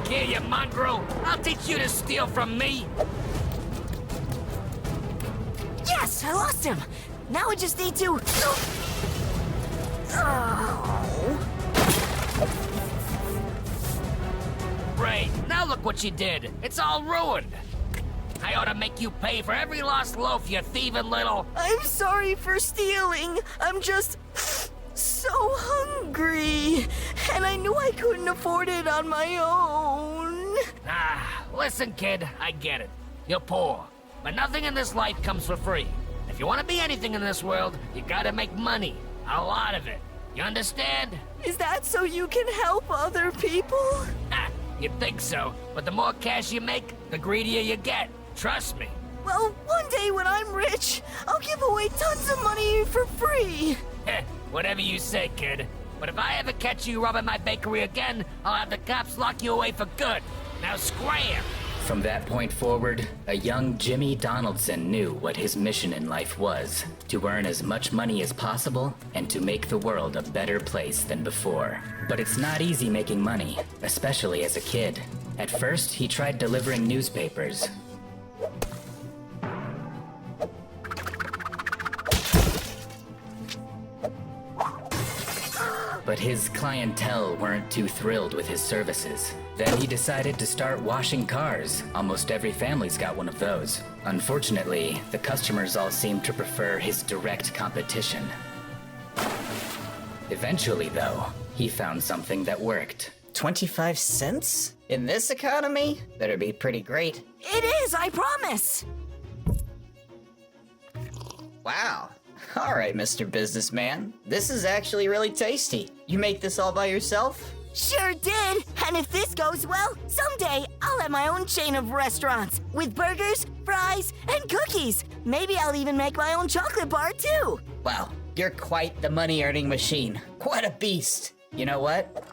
Look here, you mongrel. I'll teach you to steal from me. Yes, I lost him. Now I just need to... Oh. Great. Now look what you did. It's all ruined. I ought to make you pay for every lost loaf, you thieving little... I'm sorry for stealing. I'm just so hungry. And I knew I couldn't afford it on my own. Listen, kid, I get it. You're poor. But nothing in this life comes for free. If you want to be anything in this world, you gotta make money. A lot of it. You understand? Is that so you can help other people? You'd think so. But the more cash you make, the greedier you get. Trust me. Well, one day when I'm rich, I'll give away tons of money for free. Whatever you say, kid. But if I ever catch you robbing my bakery again, I'll have the cops lock you away for good. Now scram! From that point forward, a young Jimmy Donaldson knew what his mission in life was: to earn as much money as possible and to make the world a better place than before. But it's not easy making money, especially as a kid. At first, he tried delivering newspapers. But his clientele weren't too thrilled with his services. Then he decided to start washing cars. Almost every family's got one of those. Unfortunately, the customers all seemed to prefer his direct competition. Eventually, though, he found something that worked. 25 cents? In this economy? Better be pretty great. It is, I promise. Wow. All right, Mr. Businessman. This is actually really tasty. You make this all by yourself? Sure did. And if this goes well, someday I'll have my own chain of restaurants with burgers, fries, and cookies. Maybe I'll even make my own chocolate bar too. Wow, you're quite the money-earning machine. Quite a beast. You know what?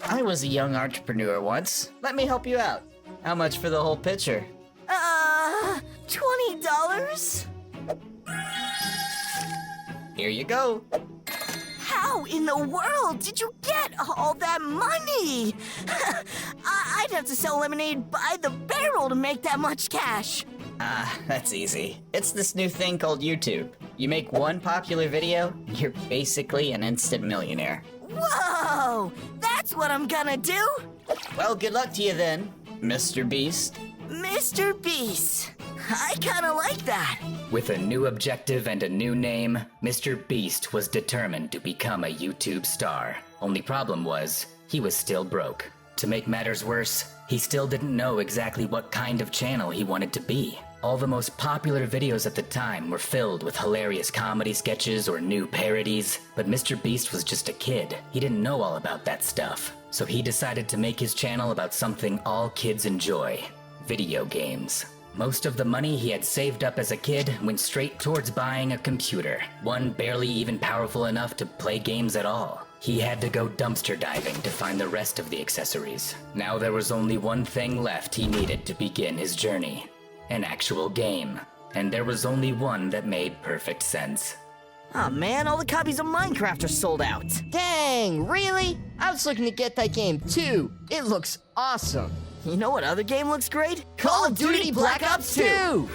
I was a young entrepreneur once. Let me help you out. How much for the whole pitcher? $20? Here you go. How in the world did you get all that money? I'd have to sell lemonade by the barrel to make that much cash. That's easy. It's this new thing called YouTube. You make one popular video, you're basically an instant millionaire. Whoa! That's what I'm gonna do! Well, good luck to you then, Mr. Beast. Mr. Beast. I kinda like that. With a new objective and a new name, Mr. Beast was determined to become a YouTube star. Only problem was, he was still broke. To make matters worse, he still didn't know exactly what kind of channel he wanted to be. All the most popular videos at the time were filled with hilarious comedy sketches or new parodies, but Mr. Beast was just a kid. He didn't know all about that stuff. So he decided to make his channel about something all kids enjoy: video games. Most of the money he had saved up as a kid went straight towards buying a computer, one barely even powerful enough to play games at all. He had to go dumpster diving to find the rest of the accessories. Now there was only one thing left he needed to begin his journey: an actual game. And there was only one that made perfect sense. Oh man, all the copies of Minecraft are sold out. Dang, really? I was looking to get that game too. It looks awesome. You know what other game looks great? Call of Duty Black Ops 2!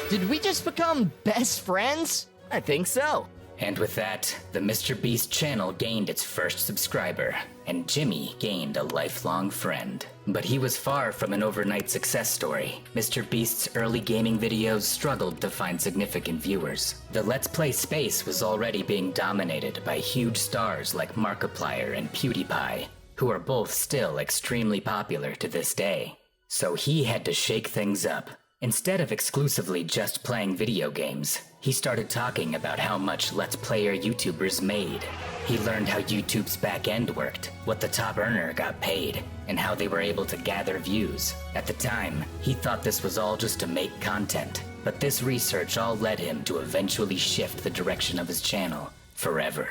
Did we just become best friends? I think so. And with that, the Mr. Beast channel gained its first subscriber, and Jimmy gained a lifelong friend. But he was far from an overnight success story. Mr. Beast's early gaming videos struggled to find significant viewers. The Let's Play space was already being dominated by huge stars like Markiplier and PewDiePie, who are both still extremely popular to this day. So he had to shake things up. Instead of exclusively just playing video games, he started talking about how much Let's Player YouTubers made. He learned how YouTube's back end worked, what the top earner got paid, and how they were able to gather views. At the time, he thought this was all just to make content, but this research all led him to eventually shift the direction of his channel forever.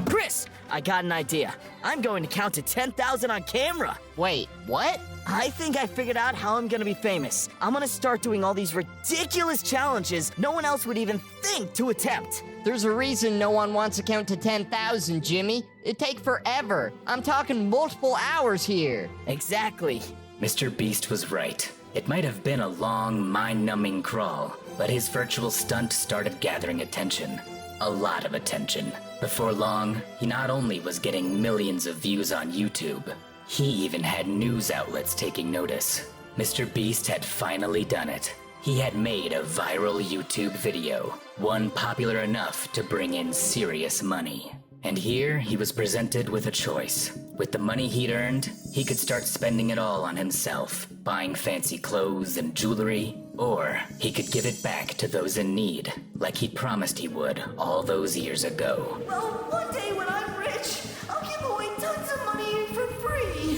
Chris, I got an idea. I'm going to count to 10,000 on camera. Wait, what? I think I figured out how I'm gonna be famous. I'm gonna start doing all these ridiculous challenges no one else would even think to attempt. There's a reason no one wants to count to 10,000, Jimmy. It'd take forever. I'm talking multiple hours here. Exactly. Mr. Beast was right. It might have been a long, mind-numbing crawl, but his virtual stunt started gathering attention. A lot of attention. Before long, he not only was getting millions of views on YouTube, he even had news outlets taking notice. Mr. Beast had finally done it. He had made a viral YouTube video, one popular enough to bring in serious money. And here he was presented with a choice. With the money he'd earned, he could start spending it all on himself, buying fancy clothes and jewelry, or he could give it back to those in need, like he'd promised he would all those years ago. Well, one day when I'm rich, I'll give away tons of money for free.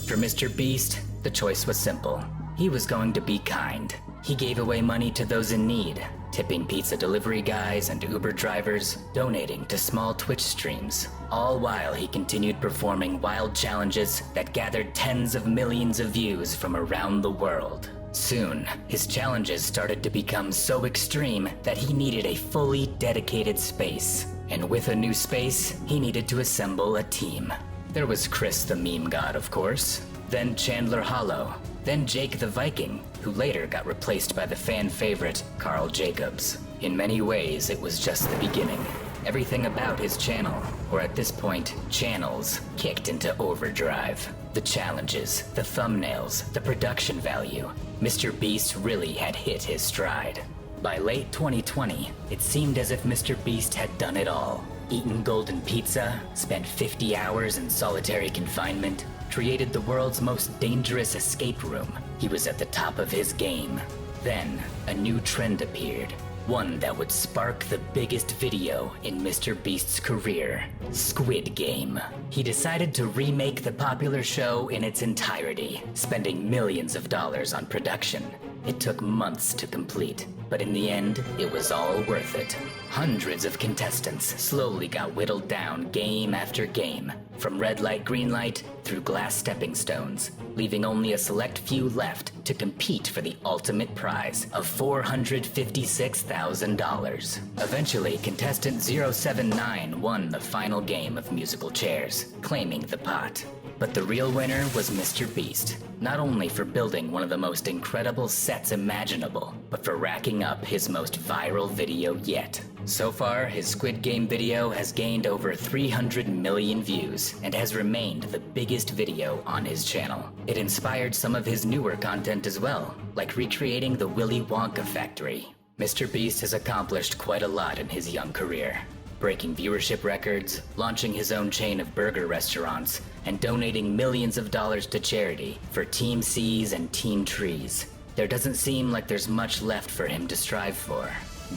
For Mr. Beast, the choice was simple. He was going to be kind. He gave away money to those in need, tipping pizza delivery guys and Uber drivers, donating to small Twitch streams, all while he continued performing wild challenges that gathered tens of millions of views from around the world. Soon, his challenges started to become so extreme that he needed a fully dedicated space. And with a new space, he needed to assemble a team. There was Chris the meme god, of course, then Chandler Hollow, then Jake the Viking, who later got replaced by the fan favorite Carl Jacobs. In many ways, it was just the beginning. Everything about his channel, or at this point, channels, kicked into overdrive. The challenges, the thumbnails, the production value. Mr. Beast really had hit his stride. By late 2020, it seemed as if Mr. Beast had done it all. Eaten golden pizza, spent 50 hours in solitary confinement, created the world's most dangerous escape room. He was at the top of his game. Then, a new trend appeared. One that would spark the biggest video in Mr. Beast's career, Squid Game. He decided to remake the popular show in its entirety, spending millions of dollars on production. It took months to complete, but in the end, it was all worth it. Hundreds of contestants slowly got whittled down game after game, from red light, green light, through glass stepping stones, leaving only a select few left to compete for the ultimate prize of $456,000. Eventually, contestant 079 won the final game of musical chairs, claiming the pot. But the real winner was Mr. Beast, not only for building one of the most incredible sets imaginable, but for racking up his most viral video yet. So far, his Squid Game video has gained over 300 million views and has remained the biggest video on his channel. It inspired some of his newer content as well, like recreating the Willy Wonka factory. Mr. Beast has accomplished quite a lot in his young career, breaking viewership records, launching his own chain of burger restaurants, and donating millions of dollars to charity for Team C's and Team Trees. There doesn't seem like there's much left for him to strive for.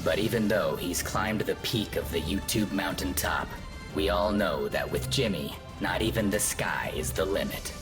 But even though he's climbed the peak of the YouTube mountaintop, we all know that with Jimmy, not even the sky is the limit.